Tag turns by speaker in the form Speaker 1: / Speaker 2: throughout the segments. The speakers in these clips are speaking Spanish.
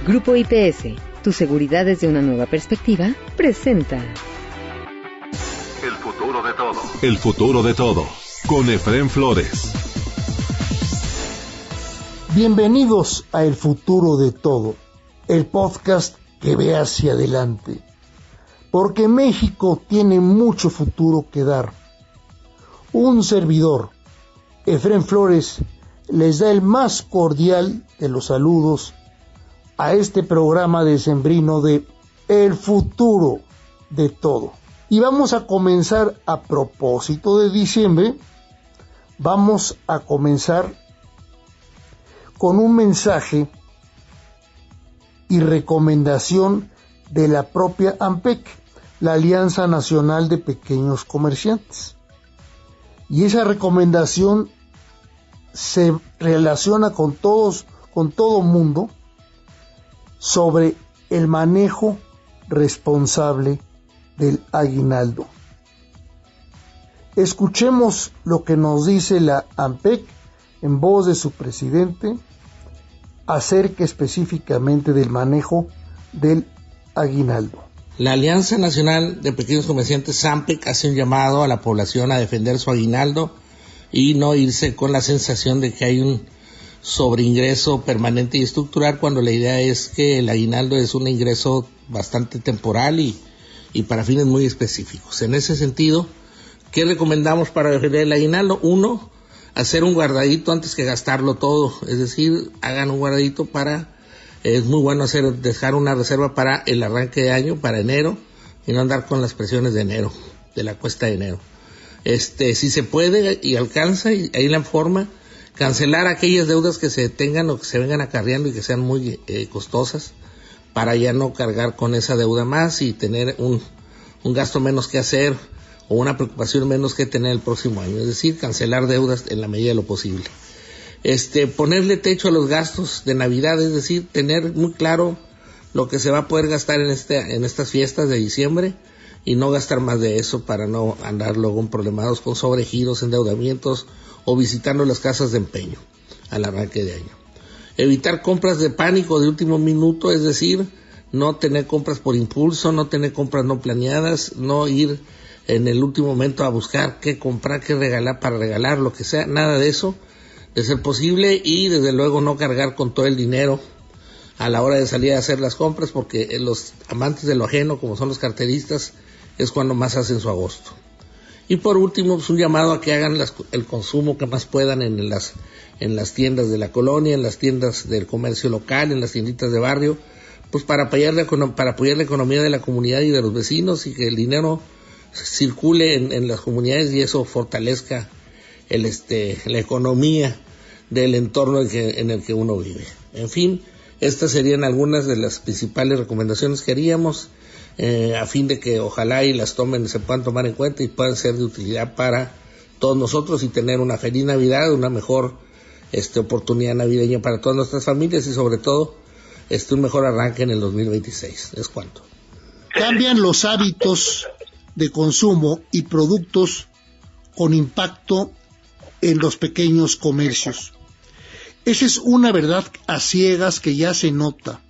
Speaker 1: Grupo IPS, tu seguridad desde una nueva perspectiva, presenta
Speaker 2: El futuro de todo. El futuro de todo, con Efraín Flores.
Speaker 3: Bienvenidos a El futuro de todo, el podcast que ve hacia adelante. Porque México tiene mucho futuro que dar. Un servidor, Efraín Flores, les da el más cordial de los saludos a este programa decembrino de El futuro de todo. Y vamos a comenzar, a propósito de diciembre, vamos a comenzar con un mensaje y recomendación de la propia AMPEC, la Alianza Nacional de Pequeños Comerciantes. Y esa recomendación se relaciona con todo mundo sobre el manejo responsable del aguinaldo. Escuchemos lo que nos dice la AMPEC en voz de su presidente acerca específicamente del manejo del aguinaldo.
Speaker 4: La Alianza Nacional de Pequeños Comerciantes, AMPEC, hace un llamado a la población a defender su aguinaldo y no irse con la sensación de que hay un sobreingreso permanente y estructural, cuando la idea es que el aguinaldo es un ingreso bastante temporal y para fines muy específicos. En ese sentido, ¿qué recomendamos para defender el aguinaldo? Uno, hacer un guardadito antes que gastarlo todo, es decir, hagan un guardadito es muy bueno dejar una reserva para el arranque de año, para enero, y no andar con las presiones de enero, de la cuesta de enero. Si se puede y alcanza, y ahí la forma, cancelar aquellas deudas que se tengan o que se vengan acarreando y que sean muy costosas, para ya no cargar con esa deuda más y tener un gasto menos que hacer o una preocupación menos que tener el próximo año. Es decir, cancelar deudas en la medida de lo posible. Ponerle techo a los gastos de Navidad, es decir, tener muy claro lo que se va a poder gastar en estas fiestas de diciembre y no gastar más de eso para no andar luego problemados con sobregiros, endeudamientos o visitando las casas de empeño al arranque de año. Evitar compras de pánico de último minuto, es decir, no tener compras por impulso, no tener compras no planeadas, no ir en el último momento a buscar qué comprar, qué regalar para regalar, lo que sea, nada de eso, de ser posible, y desde luego no cargar con todo el dinero a la hora de salir a hacer las compras, porque los amantes de lo ajeno, como son los carteristas, es cuando más hacen su agosto. Y por último, pues un llamado a que hagan el consumo que más puedan en las tiendas de la colonia, en las tiendas del comercio local, en las tienditas de barrio, pues para apoyar la economía de la comunidad y de los vecinos, y que el dinero circule en las comunidades y eso fortalezca la economía del entorno en el que uno vive. En fin, estas serían algunas de las principales recomendaciones que haríamos, a fin de que ojalá y se puedan tomar en cuenta y puedan ser de utilidad para todos nosotros y tener una feliz Navidad, una mejor oportunidad navideña para todas nuestras familias y sobre todo un mejor arranque en el 2026. Es cuanto.
Speaker 3: Cambian los hábitos de consumo y productos con impacto en los pequeños comercios. Esa es una verdad a ciegas que ya se nota.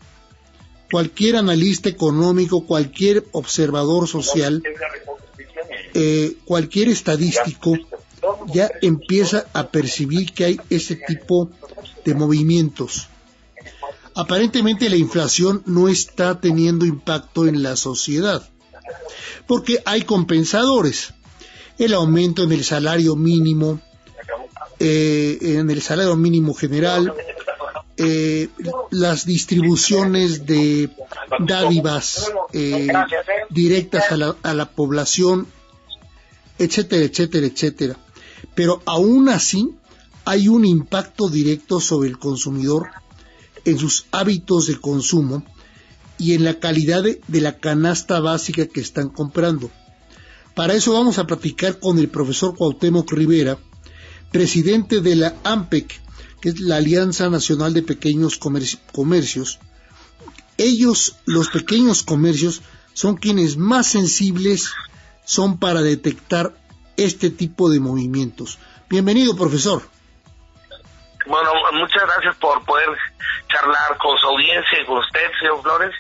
Speaker 3: Cualquier analista económico, cualquier observador social, cualquier estadístico ya empieza a percibir que hay ese tipo de movimientos. Aparentemente la inflación no está teniendo impacto en la sociedad, porque hay compensadores. El aumento en el salario mínimo, general, las distribuciones de dádivas directas a la población, etcétera, etcétera, etcétera. Pero aún así hay un impacto directo sobre el consumidor en sus hábitos de consumo y en la calidad de la canasta básica que están comprando. Para eso vamos a platicar con el profesor Cuauhtémoc Rivera, presidente de la AMPEC, que es la Alianza Nacional de Pequeños Comercios. Ellos, los pequeños comercios, son quienes más sensibles son para detectar este tipo de movimientos. Bienvenido, profesor.
Speaker 5: Bueno, muchas gracias por poder charlar con su audiencia y con usted, señor Flores,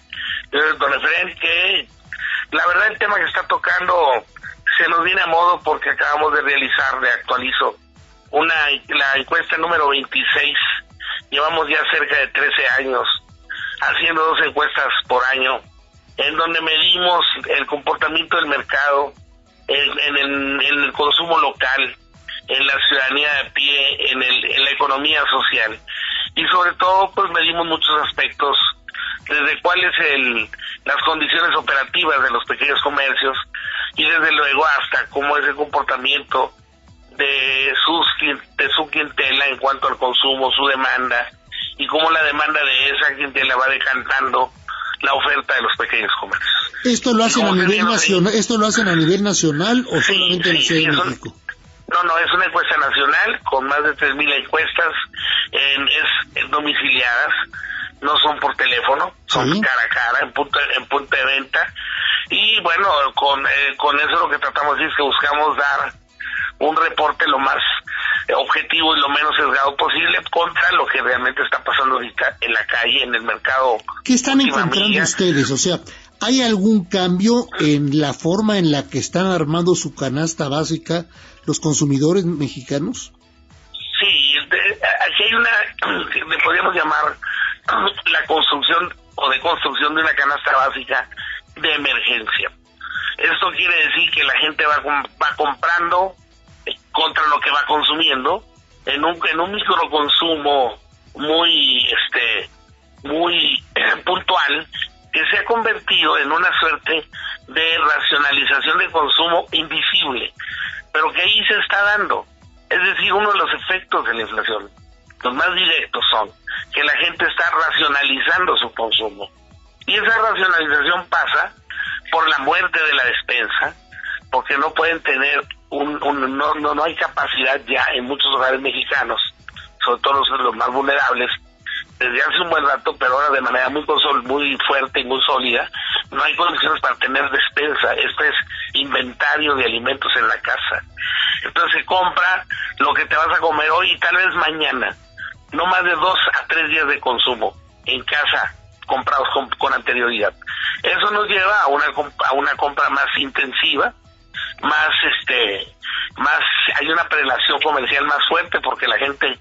Speaker 5: don Efraín, que la verdad el tema que está tocando se nos viene a modo porque acabamos de realizar, le actualizo, la encuesta número 26. Llevamos ya cerca de 13 años haciendo 2 encuestas por año, en donde medimos el comportamiento del mercado, en el consumo local, en la ciudadanía de pie, en la economía social, y sobre todo pues medimos muchos aspectos, desde cuáles las condiciones operativas de los pequeños comercios, y desde luego hasta cómo es el comportamiento de su clientela en cuanto al consumo, su demanda, y cómo la demanda de esa clientela va decantando la oferta de los pequeños comercios.
Speaker 3: ¿Esto lo hacen a nivel nacional? ¿Esto lo hacen a nivel nacional o solamente en la Ciudad de México?
Speaker 5: No, es una encuesta nacional con más de 3,000 encuestas, es domiciliadas, no son por teléfono, son cara a cara, en punto de venta, y bueno, con eso lo que tratamos es que buscamos dar un reporte lo más objetivo y lo menos sesgado posible contra lo que realmente está pasando ahorita en la calle, en el mercado.
Speaker 3: ¿Qué están encontrando ustedes? O sea, ¿hay algún cambio en la forma en la que están armando su canasta básica los consumidores mexicanos?
Speaker 5: Sí, aquí hay le podríamos llamar la construcción o deconstrucción de una canasta básica de emergencia. Esto quiere decir que la gente va comprando contra lo que va consumiendo en un microconsumo muy puntual, que se ha convertido en una suerte de racionalización de consumo invisible, pero que ahí se está dando. Es decir, uno de los efectos de la inflación, los más directos, son que la gente está racionalizando su consumo, y esa racionalización pasa por la muerte de la despensa, porque no pueden tener no hay capacidad ya en muchos hogares mexicanos, sobre todo los más vulnerables, desde hace un buen rato, pero ahora de manera muy fuerte y muy sólida, no hay condiciones para tener despensa. Este es inventario de alimentos en la casa. Entonces se compra lo que te vas a comer hoy y tal vez mañana, no más de 2 a 3 días de consumo en casa, comprados con anterioridad. Eso nos lleva a una compra más intensiva, más hay una prelación comercial más fuerte, porque la gente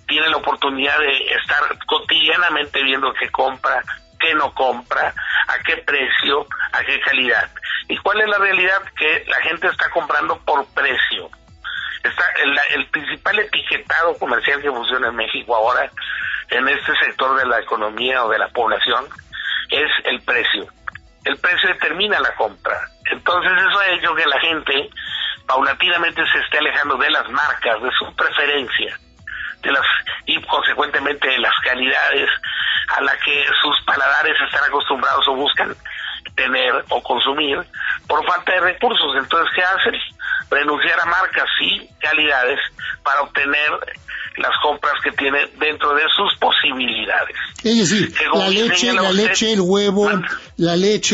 Speaker 5: tiene la oportunidad de estar cotidianamente viendo qué compra, qué no compra, a qué precio, a qué calidad. ¿Y cuál es la realidad? Que la gente está comprando por precio. El principal etiquetado comercial que funciona en México ahora, en este sector de la economía o de la población, es el precio. El precio determina la compra. Entonces eso ha hecho que la gente paulatinamente se esté alejando de las marcas, de su preferencia, y consecuentemente de las calidades a las que sus paladares están acostumbrados o buscan tener o consumir por falta de recursos. Entonces, ¿qué hacen? Renunciar a marcas y calidades para obtener las compras que tiene dentro de sus posibilidades.
Speaker 3: Es decir, la leche,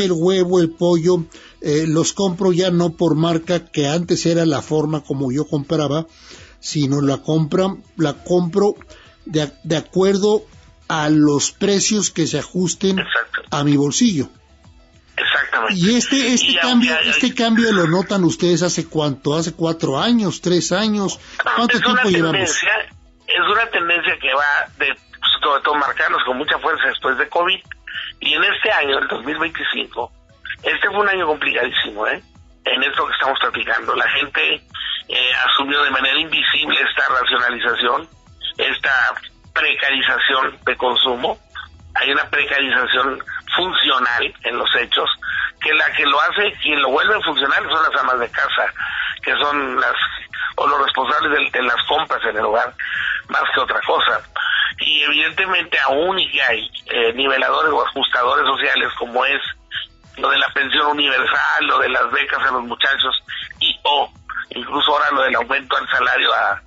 Speaker 3: el huevo, el pollo, los compro ya no por marca, que antes era la forma como yo compraba, sino la compro de acuerdo a los precios que se ajusten a mi bolsillo.
Speaker 5: Exactamente.
Speaker 3: Y este cambio lo notan ustedes hace cuánto, hace 4 años, 3 años, ¿cuánto tiempo llevamos?
Speaker 5: Es una tendencia que va sobre todo marcarnos con mucha fuerza después de COVID, y en este año, el 2025, fue un año complicadísimo, en esto que estamos platicando. La gente asumió de manera invisible esta racionalización, esta precarización de consumo. Hay una precarización funcional en los hechos, que la que lo hace, quien lo vuelve funcional son las amas de casa, que son los responsables de las compras en el hogar, más que otra cosa. Y evidentemente aún y que hay niveladores o ajustadores sociales, como es lo de la pensión universal, lo de las becas a los muchachos, o incluso ahora lo del aumento al salario a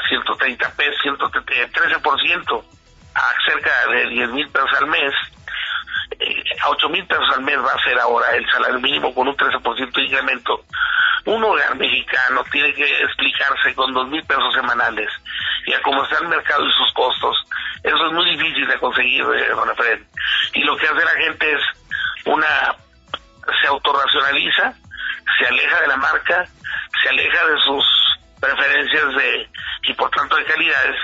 Speaker 5: 130 pesos, 13%, a cerca de 10,000 pesos al mes, a 8,000 pesos al mes va a ser ahora el salario mínimo, con un 13% de incremento. Un hogar mexicano tiene que explicarse con 2,000 pesos semanales y a cómo está el mercado y sus costos, eso es muy difícil de conseguir, don Efraín. Y lo que hace la gente es se autorracionaliza, se aleja de la marca, se aleja de sus preferencias y por tanto de calidades,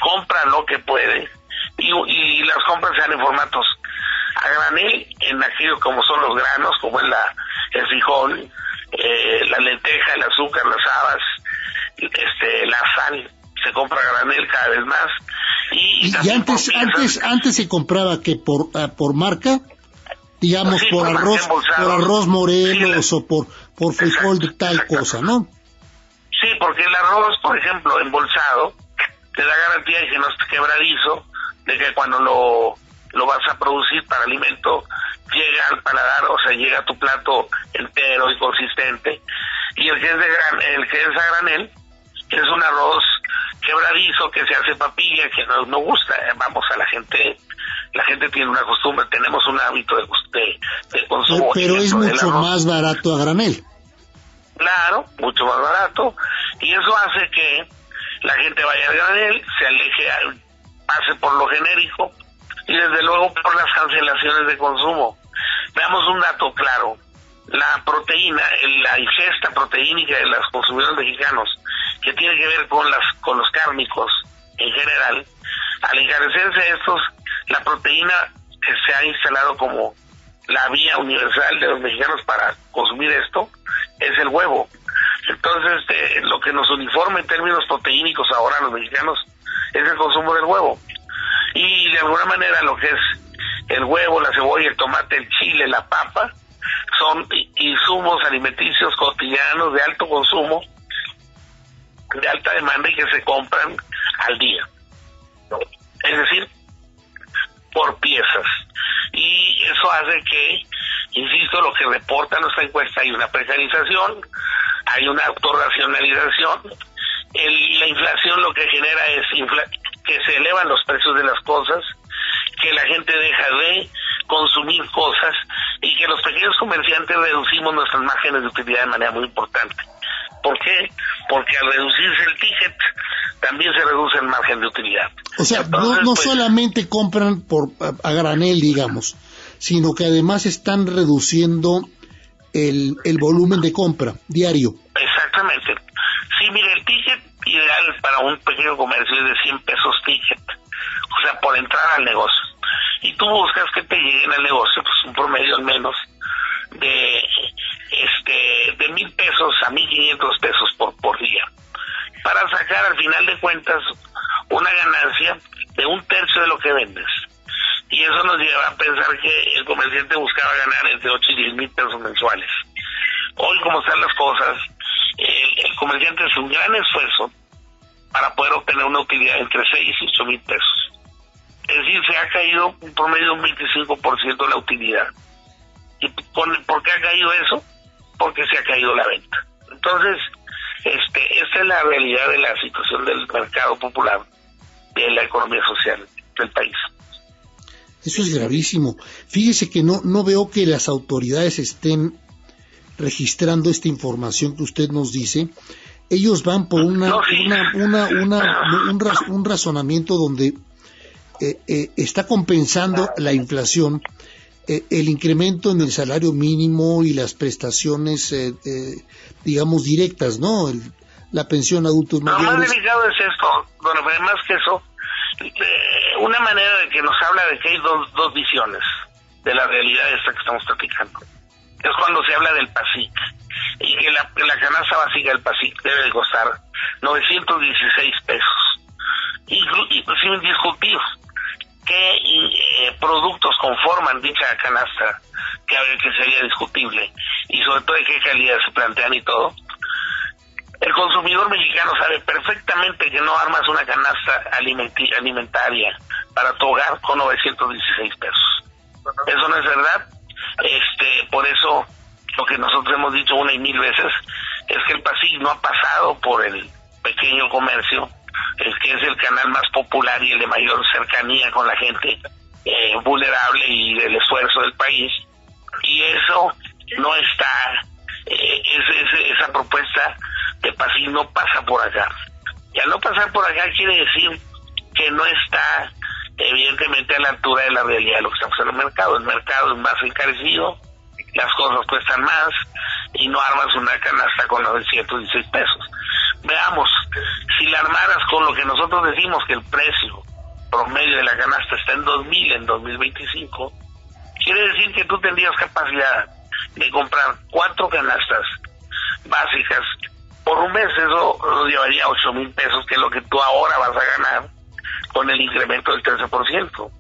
Speaker 5: compra lo que puede y las compras se dan en formatos a granel, en aquello como son los granos, como es el frijol, la lenteja, el azúcar, las habas, la sal, se compra a granel cada vez más. Y
Speaker 3: antes se compraba que por marca, digamos,
Speaker 5: sí,
Speaker 3: por arroz Morelos, sí, o por frijol de tal cosa, ¿no?
Speaker 5: Sí, porque el arroz, por ejemplo, embolsado, te da garantía de que no esté quebradizo, de que cuando lo vas a producir para alimento, llega al paladar, o sea, llega a tu plato entero y consistente. Y el que es a granel, es un arroz quebradizo que se hace papilla, que no gusta. Vamos, a la gente tiene una costumbre, tenemos un hábito de consumo.
Speaker 3: Pero es mucho más barato a granel.
Speaker 5: Claro, mucho más barato, y eso hace que la gente vaya al granel, se aleje, pase por lo genérico, y desde luego por las cancelaciones de consumo. Veamos un dato claro: la proteína, la ingesta proteínica de los consumidores mexicanos, que tiene que ver con los cárnicos en general, al encarecerse estos, la proteína que se ha instalado como la vía universal de los mexicanos para consumir esto es el huevo. Entonces, lo que nos uniforma en términos proteínicos ahora a los mexicanos es el consumo del huevo. Y de alguna manera lo que es el huevo, la cebolla, el tomate, el chile, la papa, son insumos alimenticios cotidianos de alto consumo, de alta demanda y que se compran al día. Es decir, por piezas. Y eso hace que, insisto, lo que reporta nuestra encuesta, hay una precarización, hay una autorracionalización. La inflación lo que genera es que se elevan los precios de las cosas, que la gente deja de consumir cosas y que los pequeños comerciantes reducimos nuestras márgenes de utilidad de manera muy importante. ¿Por qué? Porque al reducirse el ticket, también se reduce el margen de utilidad.
Speaker 3: O sea, entonces, no solamente compran a granel, digamos, sino que además están reduciendo el volumen de compra diario.
Speaker 5: Exactamente. Sí, mire, el ticket ideal para un pequeño comercio es de 100 pesos ticket, o sea, por entrar al negocio. Y tú buscas que te lleguen al negocio, pues un promedio al menos de 1,000 pesos a 1,500 pesos por día, para sacar al final de cuentas una ganancia de 1/3 de lo que vendes. Y eso nos lleva a pensar que el comerciante buscaba ganar entre 8 y 10 mil pesos mensuales. Hoy, como están las cosas, el comerciante hace un gran esfuerzo para poder obtener una utilidad entre 6 y 8 mil pesos. Es decir, se ha caído un promedio de un 25% de la utilidad. ¿Y por qué ha caído eso? Porque se ha caído la venta. Entonces, esta es la realidad de la situación del mercado popular, de la economía social del país.
Speaker 3: Eso es gravísimo. Fíjese que no veo que las autoridades estén registrando esta información que usted nos dice. Ellos van por un razonamiento donde está compensando la inflación, el incremento en el salario mínimo y las prestaciones, digamos, directas, ¿no? La pensión a adultos mayores.
Speaker 5: Lo más delicado es esto, bueno, más que eso, una manera de que nos habla de que hay dos visiones de la realidad esta que estamos platicando. Es cuando se habla del PASIC, y que la canasta básica del PASIC debe de costar 916 pesos. Y sin discutir qué productos conforman dicha canasta, que sería discutible, y sobre todo de qué calidad se plantean y todo. El consumidor mexicano sabe perfectamente que no armas una canasta alimentaria para tu hogar con 916 pesos. Eso no es verdad. Por eso lo que nosotros hemos dicho una y mil veces es que el PASIC no ha pasado por el pequeño comercio, que es el canal más popular y el de mayor cercanía con la gente vulnerable y del esfuerzo del país, y eso no está, esa propuesta de PASIC no pasa por acá. Y al no pasar por acá quiere decir que no está evidentemente a la altura de la realidad de lo que estamos en el mercado. El mercado es más encarecido, las cosas cuestan más y no armas una canasta con 916 pesos. Veamos, si la armaras con lo que nosotros decimos que el precio promedio de la canasta está en 2,000 en 2025, quiere decir que tú tendrías capacidad de comprar 4 canastas básicas por un mes. Eso lo llevaría a 8,000 pesos, que es lo que tú ahora vas a ganar con el incremento del 13%.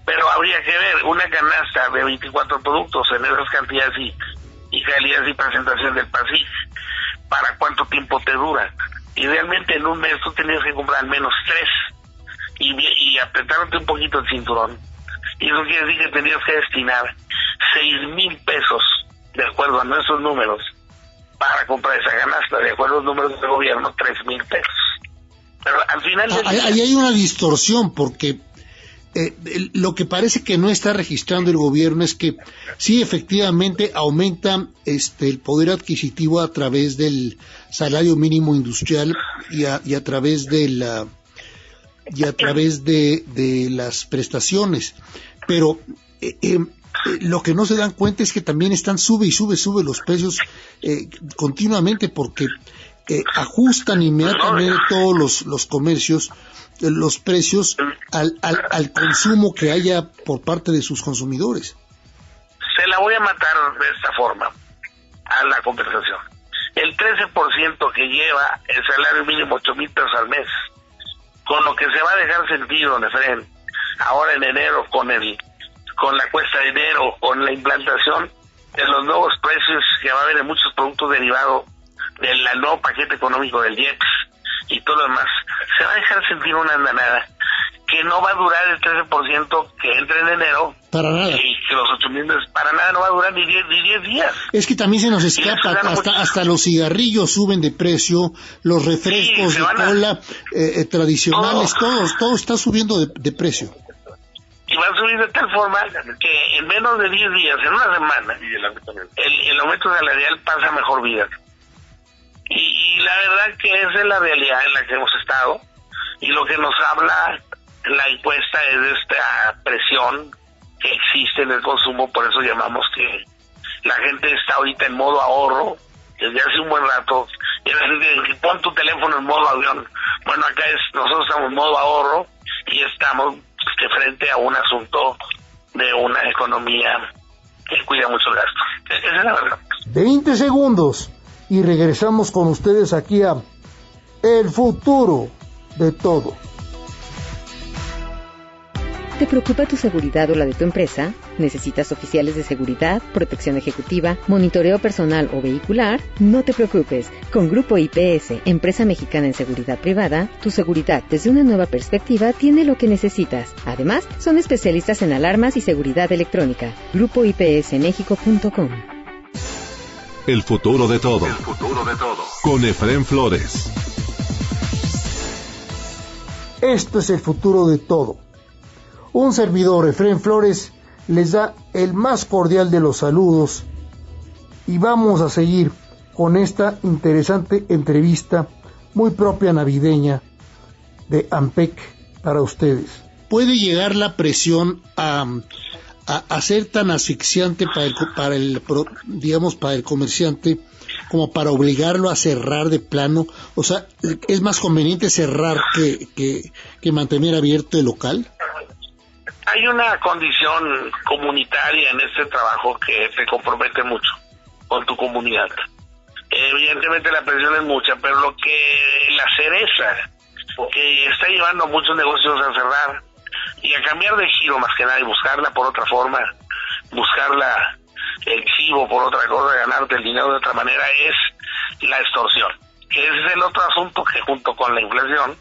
Speaker 5: Pero habría que ver una canasta de 24 productos en esas cantidades y calidades y presentación del PASIC, ¿para cuánto tiempo te dura? Idealmente en un mes tú tendrías que comprar al menos 3 y apretándote un poquito el cinturón. Y eso quiere decir que tendrías que destinar 6,000 pesos, de acuerdo a nuestros números, para comprar esa canasta. De acuerdo a los números del gobierno, 3,000 pesos. Pero al final...
Speaker 3: Ahí hay una distorsión, porque lo que parece que no está registrando el gobierno es que sí, efectivamente aumenta el poder adquisitivo a través del salario mínimo industrial y a través de las prestaciones, pero lo que no se dan cuenta es que también están sube los precios continuamente, porque ajustan inmediatamente todos los comercios los precios al consumo que haya por parte de sus consumidores.
Speaker 5: Se la voy a matar de esta forma a la conversación. El 13% que lleva el salario mínimo, 8,000 pesos al mes, con lo que se va a dejar sentir, don Efraín, ahora en enero con la cuesta de enero, con la implantación de los nuevos precios que va a haber en muchos productos derivados del nuevo paquete económico del IEPS y todo lo demás, se va a dejar sentir una andanada que no va a durar el 13% que entre en enero.
Speaker 3: Para nada.
Speaker 5: Y que los 8,000 para nada no va a durar ni 10 días.
Speaker 3: Es que también se nos escapa, hasta los cigarrillos suben de precio, los refrescos de cola tradicionales, todo está subiendo de precio.
Speaker 5: Y va a subir de tal forma que en menos de 10 días, en una semana, el aumento salarial pasa a mejor vida. Y la verdad que esa es la realidad en la que hemos estado, y lo que nos habla la encuesta es de esta presión que existe en el consumo. Por eso llamamos que la gente está ahorita en modo ahorro desde hace un buen rato. Y la gente, pon tu teléfono en modo avión. Bueno, acá nosotros estamos en modo ahorro y estamos frente a un asunto de una economía que cuida mucho el gasto. Esa es la verdad.
Speaker 3: 20 segundos y regresamos con ustedes aquí a El Futuro de Todo.
Speaker 1: ¿Te preocupa tu seguridad o la de tu empresa? ¿Necesitas oficiales de seguridad, protección ejecutiva, monitoreo personal o vehicular? No te preocupes. Con Grupo IPS, empresa mexicana en seguridad privada, tu seguridad desde una nueva perspectiva tiene lo que necesitas. Además, son especialistas en alarmas y seguridad electrónica. GrupoIPSMexico.com.
Speaker 2: El futuro de todo. El futuro de todo. Con Efraín Flores.
Speaker 3: Esto es el futuro de todo. Un servidor, Efraín Flores, les da el más cordial de los saludos y vamos a seguir con esta interesante entrevista muy propia navideña de AMPEC para ustedes. ¿Puede llegar la presión a ser tan asfixiante para el comerciante como para obligarlo a cerrar de plano? O sea, ¿es más conveniente cerrar que mantener abierto el local?
Speaker 5: Hay una condición comunitaria en este trabajo que te compromete mucho con tu comunidad. Evidentemente la presión es mucha, pero la cereza que está llevando a muchos negocios a cerrar y a cambiar de giro más que nada y buscarla por otra forma, buscarla el chivo por otra cosa, ganarte el dinero de otra manera, es la extorsión, que ese es el otro asunto que junto con la inflación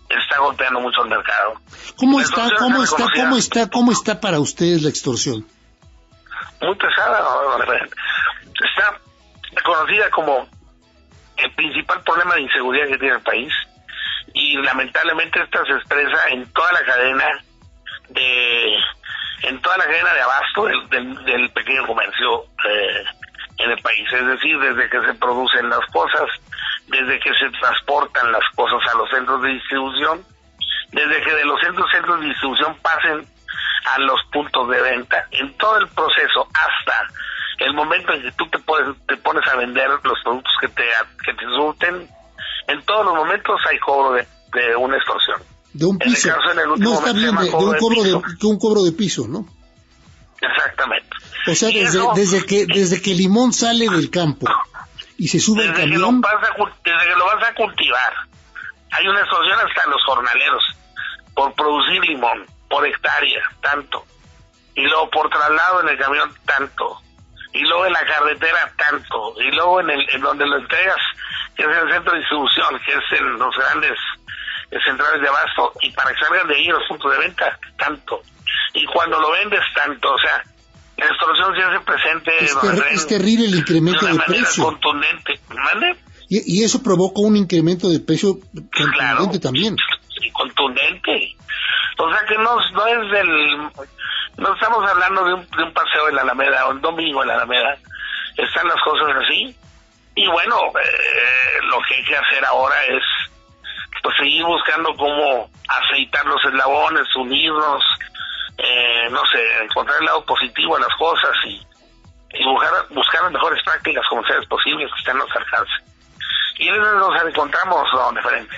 Speaker 5: está golpeando mucho el mercado.
Speaker 3: ¿Cómo está para ustedes la extorsión?
Speaker 5: Muy pesada. Está conocida como el principal problema de inseguridad que tiene el país, y lamentablemente esta se expresa en toda la cadena de abasto del pequeño comercio en el país. Es decir, desde que se producen las cosas desde que se transportan las cosas a los centros de distribución, desde que de los centros de distribución pasen a los puntos de venta, en todo el proceso, hasta el momento en que tú te pones a vender los productos que te surten, en todos los momentos hay cobro de una extorsión.
Speaker 3: De un piso. No, está bien, de un cobro de piso, ¿no?
Speaker 5: Exactamente.
Speaker 3: O sea, desde que el limón sale del campo y se sube al camión.
Speaker 5: Desde que lo vas a cultivar, hay una extorsión hasta los jornaleros por producir limón, por hectárea, tanto. Y luego por traslado en el camión, tanto. Y luego en la carretera, tanto. Y luego en donde lo entregas, que es en el centro de distribución, que es en los grandes centrales de abasto, y para que salgan de ahí los puntos de venta, tanto. Y cuando lo vendes, tanto. O sea, la extorsión se hace presente
Speaker 3: es terrible el incremento de precio.
Speaker 5: Contundente. ¿Vale?
Speaker 3: Y eso provoca un incremento de precio contundente, claro, también.
Speaker 5: Sí, contundente. O sea que no estamos hablando de un paseo en la Alameda o un domingo en la Alameda. Están las cosas así. Y bueno, lo que hay que hacer ahora es pues seguir buscando cómo aceitar los eslabones, unirnos, no sé, encontrar el lado positivo a las cosas y buscar las mejores prácticas comerciales posibles que estén a nuestro alcance. Y en eso nos encontramos, don Diferente.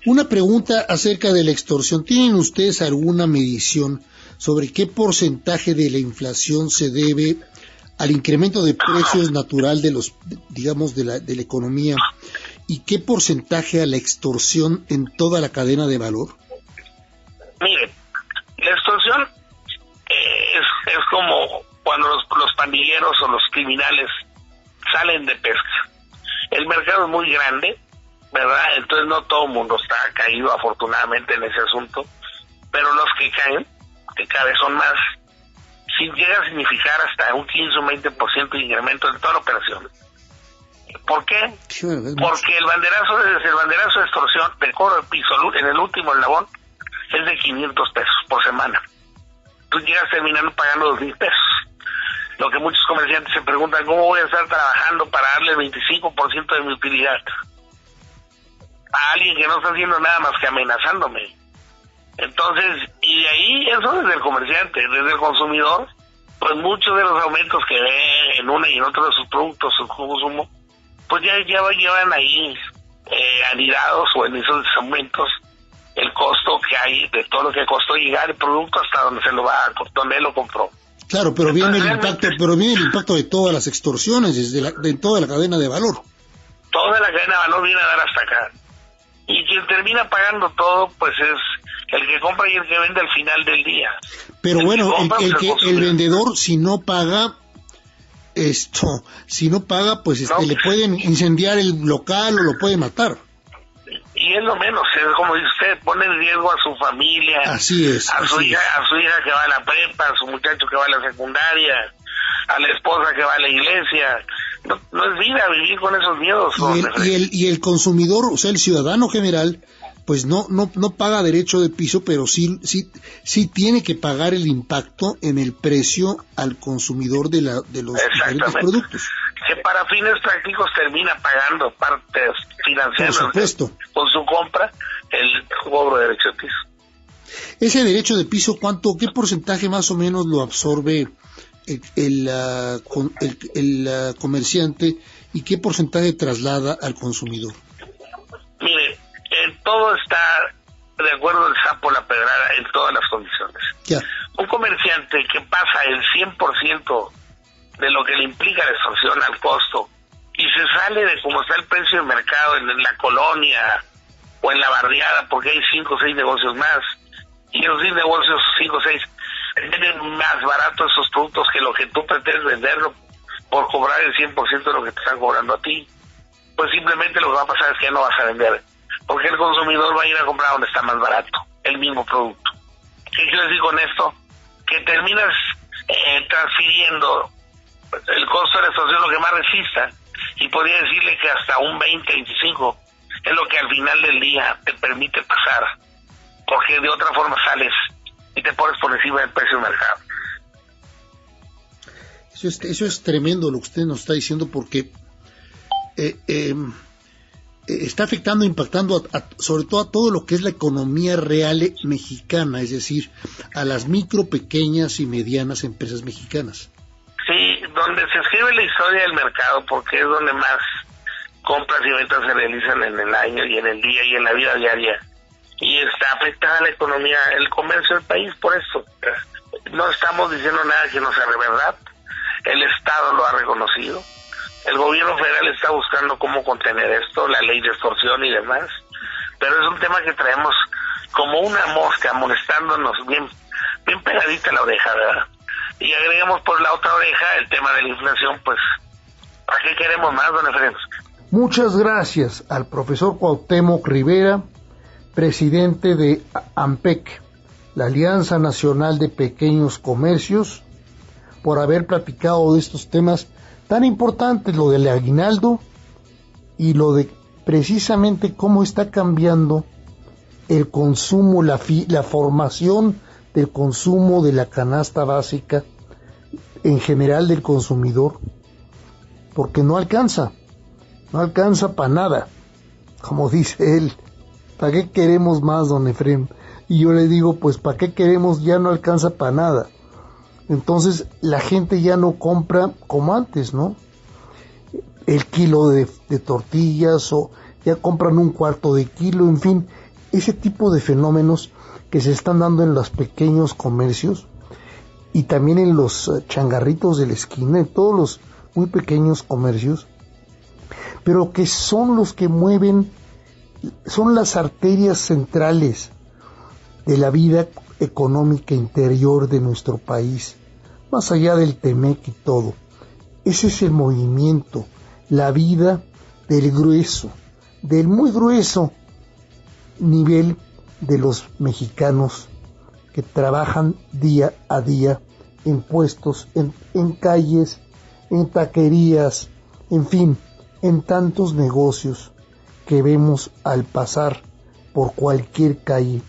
Speaker 3: Una pregunta acerca de la extorsión. ¿Tienen ustedes alguna medición sobre qué porcentaje de la inflación se debe al incremento de precios natural de la economía y qué porcentaje a la extorsión en toda la cadena de valor?
Speaker 5: Mire, la extorsión es como cuando los pandilleros o los criminales salen de pesca. El mercado es muy grande, ¿verdad? Entonces no todo el mundo está caído afortunadamente en ese asunto, pero los que caen, que cada vez son más, llega a significar hasta un 15 o 20% de incremento en toda la operación. ¿Por qué? Porque el banderazo de extorsión de cobro de piso en el último eslabón es de 500 pesos por semana. Tú llegas terminando pagando 2,000 pesos. Lo que muchos comerciantes se preguntan, ¿cómo voy a estar trabajando para darle el 25% de mi utilidad a alguien que no está haciendo nada más que amenazándome? Entonces, y de ahí, eso desde el comerciante, desde el consumidor, pues muchos de los aumentos que ve en una y en otro de sus productos, su consumo, pues ya llevan ahí anidados o en esos aumentos el costo que hay de todo lo que costó llegar el producto hasta donde donde él lo compró.
Speaker 3: Claro, pero viene el impacto de todas las extorsiones, de toda la cadena de valor.
Speaker 5: Toda la cadena de valor viene a dar hasta acá. Y quien termina pagando todo, pues es el que compra y el que vende al final del día.
Speaker 3: Pero bueno, el vendedor, si no paga, pues le pueden incendiar el local o lo pueden matar.
Speaker 5: Y es lo menos, es como dice usted, pone en riesgo a su familia,
Speaker 3: así es,
Speaker 5: a su hija que va a la prepa, a su muchacho que va a la secundaria, a la esposa que va a la iglesia. No es vida vivir con esos miedos.
Speaker 3: Y el consumidor, o sea, el ciudadano general, pues no paga derecho de piso, pero sí tiene que pagar el impacto en el precio al consumidor de los diferentes productos.
Speaker 5: Que para fines prácticos termina pagando partes financieras con su compra el cobro de derecho de piso.
Speaker 3: Ese derecho de piso, ¿qué porcentaje más o menos lo absorbe el comerciante y qué porcentaje traslada al consumidor?
Speaker 5: Mire, todo está de acuerdo el sapo la pedrada en todas las condiciones.
Speaker 3: Ya.
Speaker 5: Un comerciante que pasa el 100% de lo que le implica la extorsión al costo y se sale de cómo está el precio del mercado en la colonia o en la barriada, porque hay 5 o 6 negocios más, y esos 6 negocios, 5 o 6, venden más barato esos productos que lo que tú pretendes venderlo por cobrar el 100% de lo que te están cobrando a ti. Pues simplemente lo que va a pasar es que no vas a vender, porque el consumidor va a ir a comprar donde está más barato el mismo producto. ¿Qué quiero decir con esto? Que terminas transfiriendo el costo de la extorsión lo que más resista, y podría decirle que hasta un 20-25 es lo que al final del día te permite pasar, porque de otra forma sales y te pones por encima del precio del mercado.
Speaker 3: Eso es tremendo lo que usted nos está diciendo, porque está afectando, impactando sobre todo a todo lo que es la economía real mexicana, es decir, a las micro, pequeñas y medianas empresas mexicanas.
Speaker 5: Sí, donde se escribe la historia del mercado, porque es donde más compras y ventas se realizan en el año y en el día y en la vida diaria. Y está afectada la economía, el comercio del país por eso. No estamos diciendo nada que no sea de verdad. El Estado lo ha reconocido. El gobierno federal está buscando cómo contener esto, la ley de extorsión y demás. Pero es un tema que traemos como una mosca molestándonos bien pegadita a la oreja, ¿verdad? Y agregamos por la otra oreja el tema de la inflación, pues, ¿para qué queremos más, don Efraín?
Speaker 3: Muchas gracias al profesor Cuauhtémoc Rivera, presidente de AMPEC, la Alianza Nacional de Pequeños Comercios, por haber platicado de estos temas tan importantes, lo del aguinaldo y lo de precisamente cómo está cambiando el consumo, la formación del consumo de la canasta básica en general del consumidor, porque no alcanza para nada, como dice él. ¿Para qué queremos más, don Efrem? Y yo le digo, pues ¿para qué queremos? Ya no alcanza para nada. Entonces la gente ya no compra como antes, ¿no? El kilo de tortillas, o ya compran un cuarto de kilo, en fin, ese tipo de fenómenos que se están dando en los pequeños comercios y también en los changarritos de la esquina, en todos los muy pequeños comercios, pero que son los que mueven, son las arterias centrales de la vida económica interior de nuestro país, más allá del Temec y todo. Ese es el movimiento, la vida del grueso, del muy grueso nivel de los mexicanos que trabajan día a día en puestos, en calles, en taquerías, en fin, en tantos negocios que vemos al pasar por cualquier calle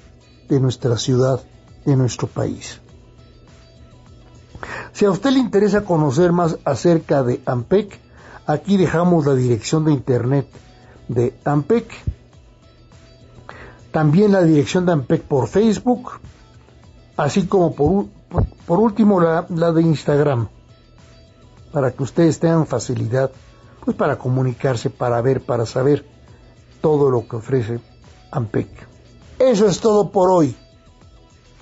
Speaker 3: de nuestra ciudad, de nuestro país. Si a usted le interesa conocer más acerca de AMPEC, aquí dejamos la dirección de internet de AMPEC, también la dirección de AMPEC por Facebook, así como por último la de Instagram, para que ustedes tengan facilidad pues para comunicarse, para ver, para saber todo lo que ofrece AMPEC. Eso es todo por hoy.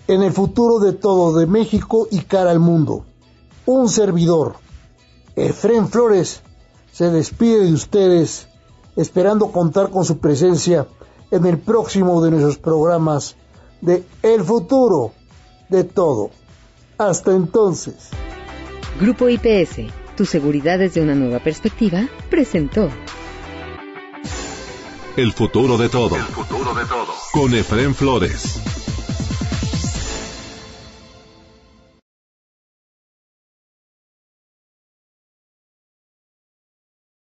Speaker 3: En el futuro de todo, de México y cara al mundo, un servidor, Efrén Flores, se despide de ustedes, esperando contar con su presencia en el próximo de nuestros programas de El futuro de todo. Hasta entonces.
Speaker 1: Grupo IPS, tu seguridad desde una nueva perspectiva, presentó
Speaker 2: El futuro de todo. El futuro de todo. Con Efrén Flores.